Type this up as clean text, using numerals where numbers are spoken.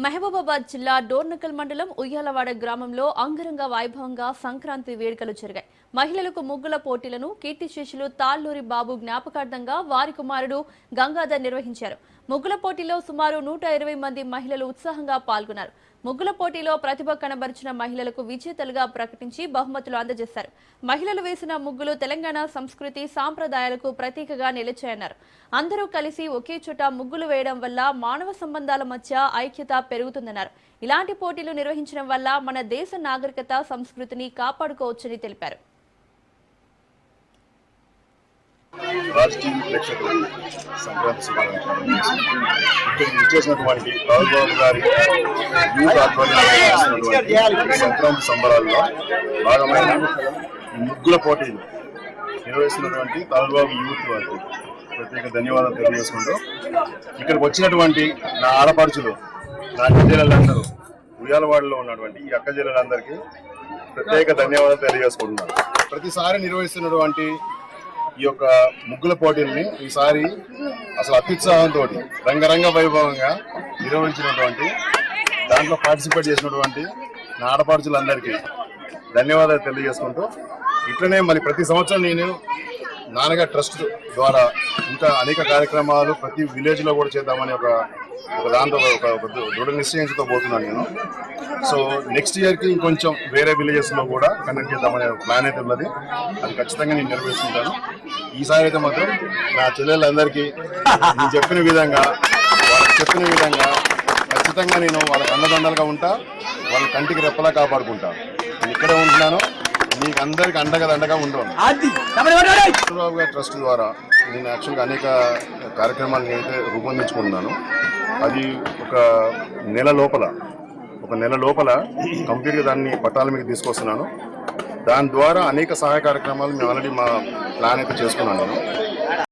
మహబూబాబాద్ జిల్లా డోర్నకల్ మండలం ఉయ్యాలవాడ గ్రామంలో అంగరంగ వైభవంగా సంక్రాంతి వేడుకలు జరిగాయి. మహిళలకు ముగ్గుల పోటీలను కీర్తిశేషులు తాళ్లూరి బాబు జ్ఞాపకార్థంగా వారి కుమారుడు గంగాధర్ నిర్వహించారు. ముగ్గుల పోటీలో సుమారు 120 మంది మహిళలు ఉత్సాహంగా పాల్గొన్నారు. ముగ్గుల పోటీలో ప్రతిభ కనబరిచిన మహిళలకు విజేతలుగా ప్రకటించి బహుమతులు అందజేశారు. మహిళలు వేసిన ముగ్గులు తెలంగాణ సంస్కృతి సాంప్రదాయాలకు ప్రతీకగా నిలిచాయన్నారు. అందరూ కలిసి ఒకే చోట ముగ్గులు వేయడం వల్ల మానవ సంబంధాల మధ్య ఐక్యత పెరుగుతుందన్నారు. ఇలాంటి పోటీలు నిర్వహించడం వల్ల మన దేశ నాగరికత సంస్కృతిని కాపాడుకోవచ్చని తెలిపారు. రాజకీయ ప్రేక్షకులకు సంక్రాంతి శుభాకాంక్షలు. ఇక్కడికి ఇచ్చేసినటువంటి రావుబాబు గారి యూత్ ఆధ్వర్యంలో సంక్రాంతి సంబరాల్లో భాగమైన ముగ్గుల పోటీలు నిర్వహిస్తున్నటువంటి రావుబాబు యూత్ వారికి ప్రత్యేక ధన్యవాదాలు తెలియజేసుకుంటూ ఇక్కడికి వచ్చినటువంటి నా ఆడపడుచులు, నా అక్క చెల్లెలందరూ, ఉయ్యాలవాడలో ఉన్నటువంటి ఈ అక్క చెల్లెలందరికీ ప్రత్యేక ధన్యవాదాలు తెలియజేసుకుంటున్నాను. ప్రతిసారి నిర్వహిస్తున్నటువంటి ఈ యొక్క ముగ్గుల పోటీల్ని ఈసారి అసలు అత్యుత్సాహంతో రంగరంగ వైభవంగా నిర్వహించినటువంటి దాంట్లో పార్టిసిపేట్ చేసినటువంటి నా ఆడపడుచులందరికీ ధన్యవాదాలు తెలియజేసుకుంటూ ఇట్లనే మరి ప్రతి సంవత్సరం నేను నాన్నగారి ట్రస్ట్ ద్వారా ఇంకా అనేక కార్యక్రమాలు ప్రతి విలేజ్లో కూడా చేద్దామని ఒక దాంతో ఒక దృఢ నిశ్చయంతో పోతున్నాను నేను. సో నెక్స్ట్ ఇయర్కి ఇంకొంచెం వేరే విలేజెస్లో కూడా కండక్ట్ చేద్దామనే ప్లాన్ అయితే ఉన్నది. అది ఖచ్చితంగా నేను నెరవేర్చుకుంటాను. ఈసారి అయితే మాత్రం నా చెల్లెళ్ళందరికీ నేను చెప్పిన విధంగా ఖచ్చితంగా నేను వాళ్ళకి అండదండలుగా ఉంటా, వాళ్ళ కంటికి రెప్పలా కాపాడుకుంటాను. నేను ఇక్కడే ఉంటున్నాను, మీకు అందరికి అండగా ఉంటాను. చంద్రబాబు గారి ట్రస్ట్ ద్వారా నేను యాక్చువల్గా అనేక కార్యక్రమాలు నేనైతే రూపొందించుకుంటున్నాను. అది ఒక నెల లోపల కంప్లీట్గా దాన్ని పట్టాల మీద తీసుకొస్తున్నాను. దాని ద్వారా అనేక సహాయ కార్యక్రమాలు మేము ఆల్రెడీ మా ప్లాన్ అయితే చేసుకున్నాను నేను.